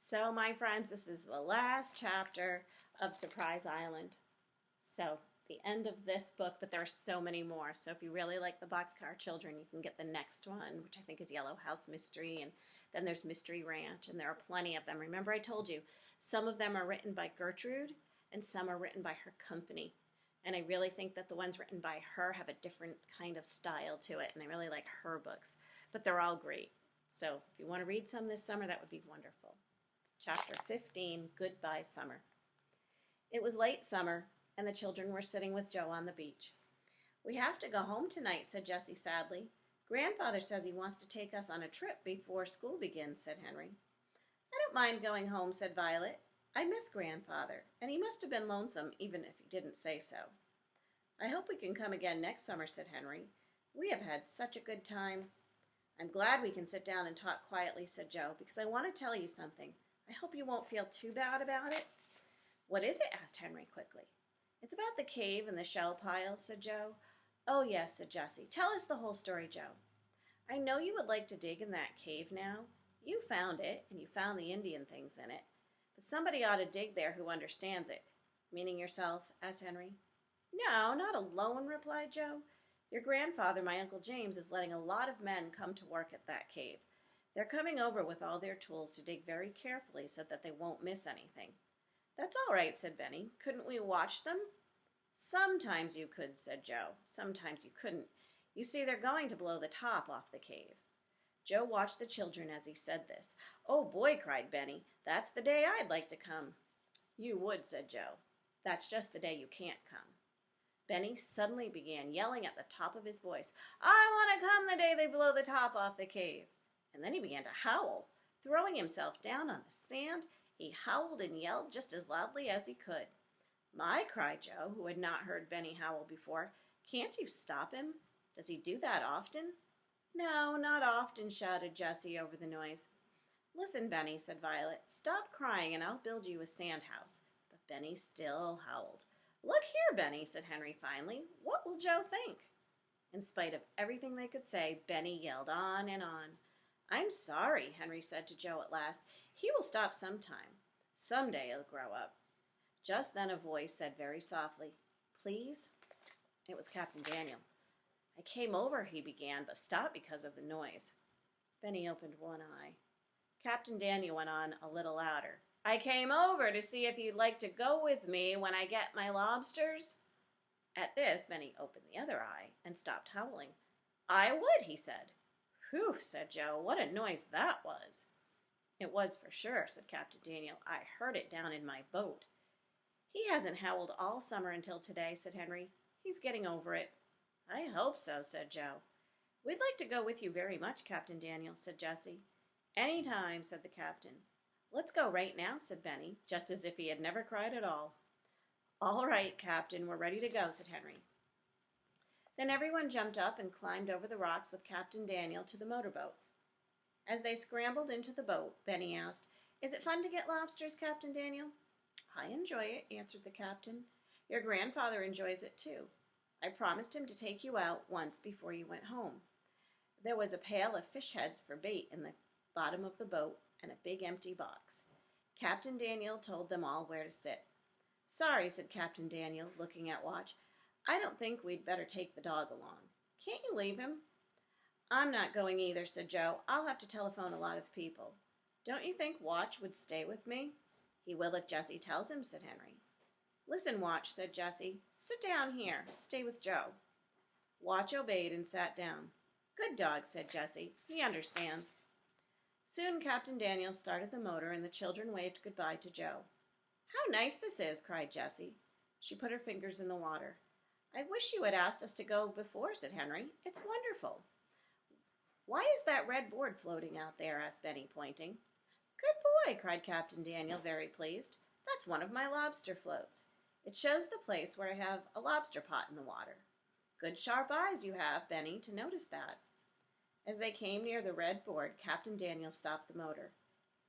So, my friends, this is the last chapter of Surprise Island. So, the end of this book, but there are so many more. So, if you really like the Boxcar Children, you can get the next one, which I think is Yellow House Mystery, and then there's Mystery Ranch, and there are plenty of them. Remember, I told you, some of them are written by Gertrude, and some are written by her company. And I really think that the ones written by her have a different kind of style to it, and I really like her books. But they're all great. So, if you want to read some this summer, that would be wonderful. Chapter 15, Goodbye Summer. It was late summer, and the children were sitting with Joe on the beach. "We have to go home tonight," said Jessie sadly. "Grandfather says he wants to take us on a trip before school begins," said Henry. "I don't mind going home," said Violet. "I miss Grandfather, and he must have been lonesome even if he didn't say so." "I hope we can come again next summer," said Henry. "We have had such a good time." "I'm glad we can sit down and talk quietly," said Joe, "because I want to tell you something. I hope you won't feel too bad about it." "What is it?" asked Henry quickly. "It's about the cave and the shell pile," said Joe. "Oh, yes," said Jessie. "Tell us the whole story, Joe." "I know you would like to dig in that cave now. You found it, and you found the Indian things in it. But somebody ought to dig there who understands it." "Meaning yourself?" asked Henry. "No, not alone," replied Joe. "Your grandfather, my Uncle James, is letting a lot of men come to work at that cave. They're coming over with all their tools to dig very carefully so that they won't miss anything." "That's all right," said Benny. "Couldn't we watch them?" "Sometimes you could," said Joe. "Sometimes you couldn't. You see, they're going to blow the top off the cave." Joe watched the children as he said this. "Oh, boy," cried Benny. "That's the day I'd like to come." "You would," said Joe. "That's just the day you can't come." Benny suddenly began yelling at the top of his voice, "I want to come the day they blow the top off the cave." And then he began to howl. Throwing himself down on the sand, he howled and yelled just as loudly as he could. "My," cried Joe, who had not heard Benny howl before. "Can't you stop him? Does he do that often?" "No, not often," shouted Jessie over the noise. "Listen, Benny," said Violet. "Stop crying and I'll build you a sand house." But Benny still howled. "Look here, Benny," said Henry finally. "What will Joe think?" In spite of everything they could say, Benny yelled on and on. "I'm sorry," Henry said to Joe at last. "He will stop sometime. Someday he'll grow up." Just then a voice said very softly, "Please?" It was Captain Daniel. "I came over," he began, but stopped because of the noise. Benny opened one eye. Captain Daniel went on a little louder. "I came over to see if you'd like to go with me when I get my lobsters." At this, Benny opened the other eye and stopped howling. "I would," he said. "Whew," said Joe. "What a noise that was." "It was for sure," said Captain Daniel. "I heard it down in my boat." "He hasn't howled all summer until today," said Henry. "He's getting over it." "I hope so," said Joe. "We'd like to go with you very much, Captain Daniel," said Jessie. "Any time," said the captain. "Let's go right now," said Benny, just as if he had never cried at all. "All right, Captain, we're ready to go," said Henry. Then everyone jumped up and climbed over the rocks with Captain Daniel to the motorboat. As they scrambled into the boat, Benny asked, "Is it fun to get lobsters, Captain Daniel?" "I enjoy it," answered the captain. "Your grandfather enjoys it too. I promised him to take you out once before you went home." There was a pail of fish heads for bait in the bottom of the boat and a big empty box. Captain Daniel told them all where to sit. "Sorry," said Captain Daniel, looking at Watch. "I don't think we'd better take the dog along. Can't you leave him?" "I'm not going either," said Joe. "I'll have to telephone a lot of people." "Don't you think Watch would stay with me?" "He will if Jessie tells him," said Henry. "Listen, Watch," said Jessie. "Sit down here. Stay with Joe." Watch obeyed and sat down. "Good dog," said Jessie. "He understands." Soon Captain Daniel started the motor and the children waved goodbye to Joe. "How nice this is," cried Jessie. She put her fingers in the water. "I wish you had asked us to go before," said Henry. "It's wonderful." "Why is that red board floating out there?" asked Benny, pointing. "Good boy," cried Captain Daniel, very pleased. "That's one of my lobster floats. It shows the place where I have a lobster pot in the water. Good sharp eyes you have, Benny, to notice that." As they came near the red board, Captain Daniel stopped the motor.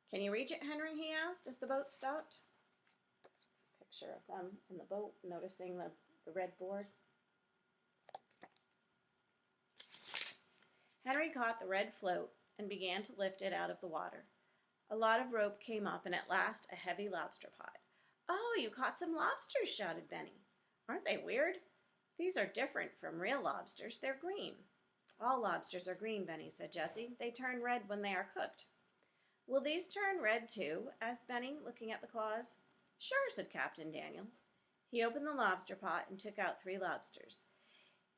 "Can you reach it, Henry?" he asked as the boat stopped. It's a picture of them in the boat, noticing the red board. Henry caught the red float and began to lift it out of the water. A lot of rope came up, and at last a heavy lobster pot. "Oh, you caught some lobsters," shouted Benny. "Aren't they weird? These are different from real lobsters. They're green." "All lobsters are green, Benny," said Jessie. "They turn red when they are cooked." "Will these turn red too?" asked Benny, looking at the claws. "Sure," said Captain Daniel. He opened the lobster pot and took out 3 lobsters.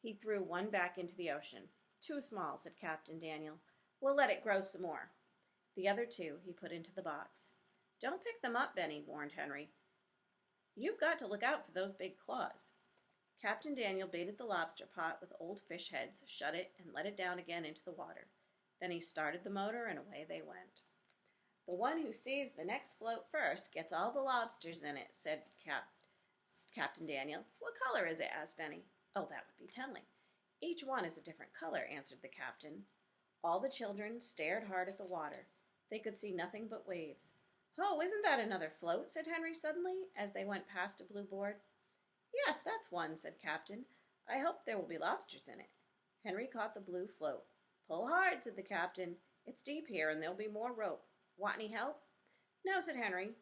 He threw one back into the ocean. "Too small," said Captain Daniel. "We'll let it grow some more." The other 2 he put into the box. "Don't pick them up, Benny," warned Henry. "You've got to look out for those big claws." Captain Daniel baited the lobster pot with old fish heads, shut it, and let it down again into the water. Then he started the motor, and away they went. "The one who sees the next float first gets all the lobsters in it," said Captain Daniel. "What color is it?" asked Benny. "Oh, that would be telling. Each one is a different color," answered the captain. All the children stared hard at the water. They could see nothing but waves. "Oh, isn't that another float?" said Henry suddenly, as they went past a blue board. "Yes, that's one," said Captain. "I hope there will be lobsters in it." Henry caught the blue float. "Pull hard," said the captain. "It's deep here, and there'll be more rope. Want any help?" "No," said Henry.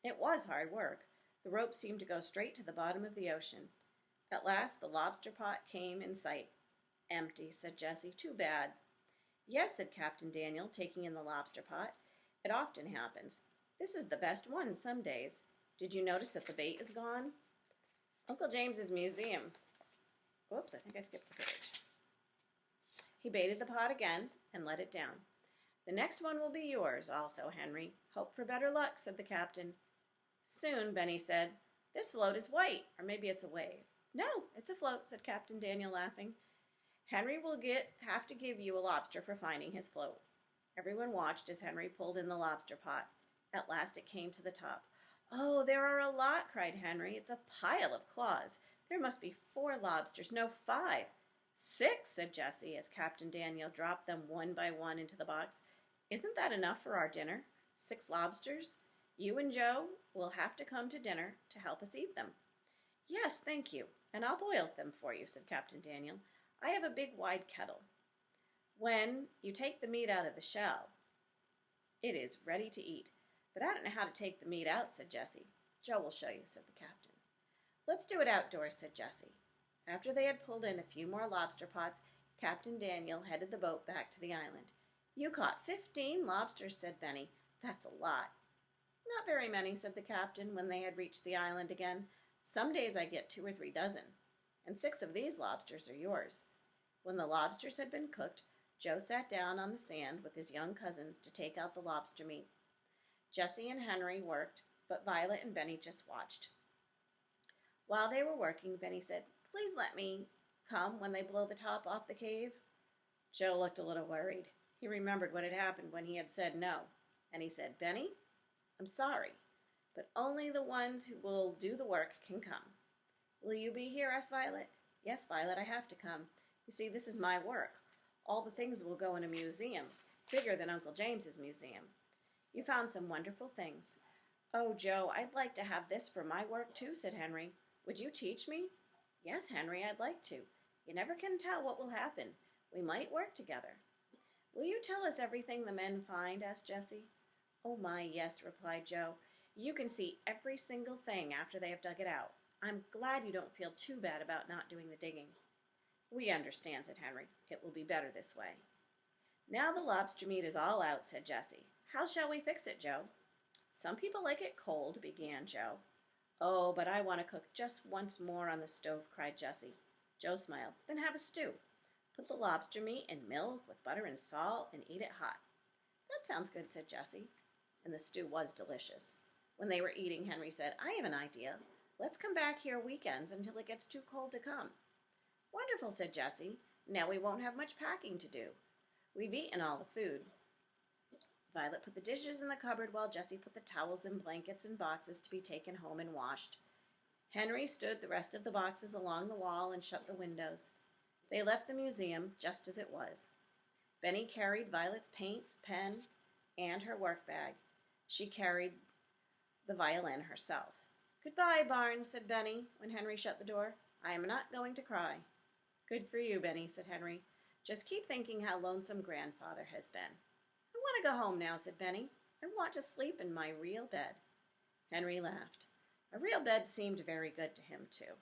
It was hard work. The rope seemed to go straight to the bottom of the ocean. At last the lobster pot came in sight. "Empty," said Jessie. "Too bad." "Yes," said Captain Daniel, taking in the lobster pot. "It often happens. This is the best one some days. Did you notice that the bait is gone?" "Uncle James's museum." Whoops, I think I skipped a page. He baited the pot again and let it down. "The next one will be yours also, Henry. Hope for better luck," said the captain. Soon Benny said, "This float is white, or maybe it's a wave." "No, it's a float," said Captain Daniel, laughing. "Henry will have to give you a lobster for finding his float." Everyone watched as Henry pulled in the lobster pot. At last it came to the top. "Oh, there are a lot," cried Henry. "It's a pile of claws. There must be 4 lobsters. No, 5. 6, said Jessie, as Captain Daniel dropped them one by one into the box. "Isn't that enough for our dinner? 6 lobsters? You and Joe will have to come to dinner to help us eat them." "Yes, thank you, and I'll boil them for you," said Captain Daniel. "I have a big wide kettle. When you take the meat out of the shell, it is ready to eat. But I don't know how to take the meat out," said Jessie. "Joe will show you," said the captain. "Let's do it outdoors," said Jessie. After they had pulled in a few more lobster pots, Captain Daniel headed the boat back to the island. "You caught 15 lobsters," said Benny. "That's a lot." "Not very many," said the captain when they had reached the island again. "Some days I get 2 or 3 dozen. And 6 of these lobsters are yours." When the lobsters had been cooked, Joe sat down on the sand with his young cousins to take out the lobster meat. Jessie and Henry worked, but Violet and Benny just watched. While they were working, Benny said, "Please let me come when they blow the top off the cave." Joe looked a little worried. He remembered what had happened when he had said no, and he said, "Benny, I'm sorry, but only the ones who will do the work can come." "Will you be here?" asked Violet. "Yes, Violet, I have to come. You see, this is my work. All the things will go in a museum, bigger than Uncle James's museum. You found some wonderful things." "Oh, Joe, I'd like to have this for my work too," said Henry. "Would you teach me?" "Yes, Henry, I'd like to. You never can tell what will happen. We might work together." "Will you tell us everything the men find?" asked Jessie. "Oh my, yes," replied Joe. "You can see every single thing after they have dug it out. I'm glad you don't feel too bad about not doing the digging." "We understand," said Henry. "It will be better this way." "Now the lobster meat is all out," said Jessie. "How shall we fix it, Joe?" "Some people like it cold," began Joe. "Oh, but I want to cook just once more on the stove," cried Jessie. Joe smiled. "Then have a stew. Put the lobster meat in milk with butter and salt and eat it hot." "That sounds good," said Jessie. And the stew was delicious. When they were eating, Henry said, "I have an idea. Let's come back here weekends until it gets too cold to come." "Wonderful," said Jessie. "Now we won't have much packing to do. We've eaten all the food." Violet put the dishes in the cupboard while Jessie put the towels and blankets in boxes to be taken home and washed. Henry stood the rest of the boxes along the wall and shut the windows. They left the museum just as it was. Benny carried Violet's paints, pen, and her work bag. She carried the violin herself. "Goodbye, Barnes," said Benny when Henry shut the door. "I am not going to cry." "Good for you, Benny," said Henry. "Just keep thinking how lonesome Grandfather has been." "I want to go home now," said Benny. I want to sleep in my real bed." Henry laughed. A real bed seemed very good to him, too.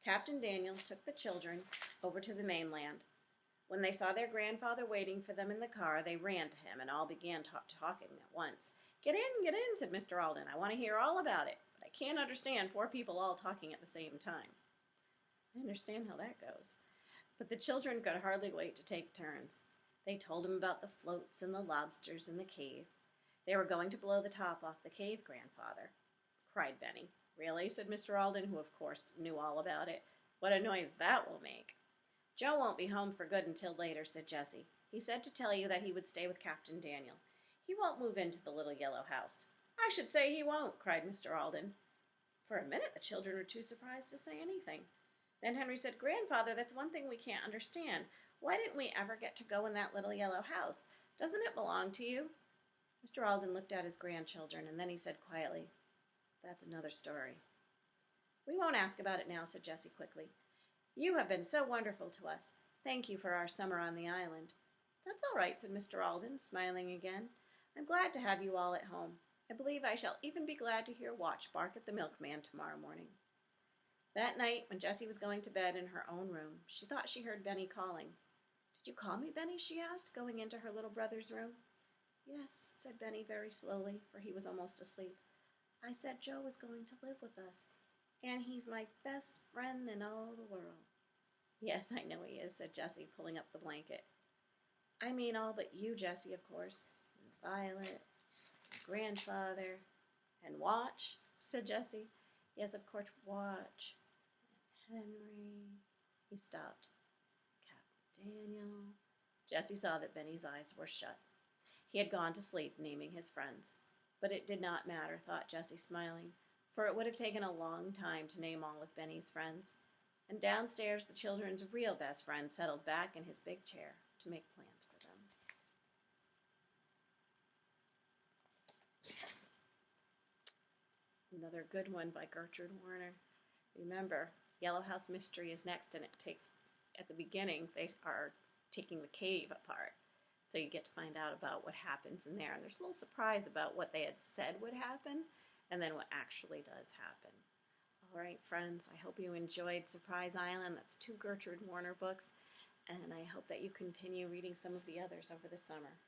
Captain Daniel took the children over to the mainland. When they saw their grandfather waiting for them in the car, they ran to him and all began talking at once. Get in," said Mr. Alden. "I want to hear all about it, but I can't understand 4 people all talking at the same time." I understand how that goes. But the children could hardly wait to take turns. They told him about the floats and the lobsters in the cave. They were going to blow the top off the cave, Grandfather, cried Benny. "Really?" said Mr. Alden, who of course knew all about it. "What a noise that will make." "Joe won't be home for good until later," said Jessie. "He said to tell you that he would stay with Captain Daniel. He won't move into the little yellow house." "I should say he won't," cried Mr. Alden. For a minute the children were too surprised to say anything. Then Henry said, "Grandfather, that's one thing we can't understand. Why didn't we ever get to go in that little yellow house? Doesn't it belong to you?" Mr. Alden looked at his grandchildren, and then he said quietly, "That's another story." "We won't ask about it now," said Jessie quickly. "You have been so wonderful to us. Thank you for our summer on the island." "That's all right," said Mr. Alden, smiling again. "I'm glad to have you all at home. I believe I shall even be glad to hear Watch bark at the milkman tomorrow morning." That night, when Jessie was going to bed in her own room, she thought she heard Benny calling. "Did you call me, Benny?" she asked, going into her little brother's room. "Yes," said Benny very slowly, for he was almost asleep. "I said Joe was going to live with us, and he's my best friend in all the world." "Yes, I know he is," said Jessie, pulling up the blanket. "I mean all but you, Jessie, of course, and Violet, and Grandfather, and Watch," said Jessie. "Yes, of course, Watch, and Henry." He stopped. "Captain Daniel." Jessie saw that Benny's eyes were shut. He had gone to sleep, naming his friends. But it did not matter, thought Jessie, smiling, for it would have taken a long time to name all of Benny's friends. And downstairs, the children's real best friend settled back in his big chair to make plans for them. Another good one by Gertrude Warner. Remember, Yellow House Mystery is next, and it takes, at the beginning, they are taking the cave apart. So you get to find out about what happens in there. And there's a little surprise about what they had said would happen and then what actually does happen. All right, friends, I hope you enjoyed Surprise Island. That's 2 Gertrude Warner books. And I hope that you continue reading some of the others over the summer.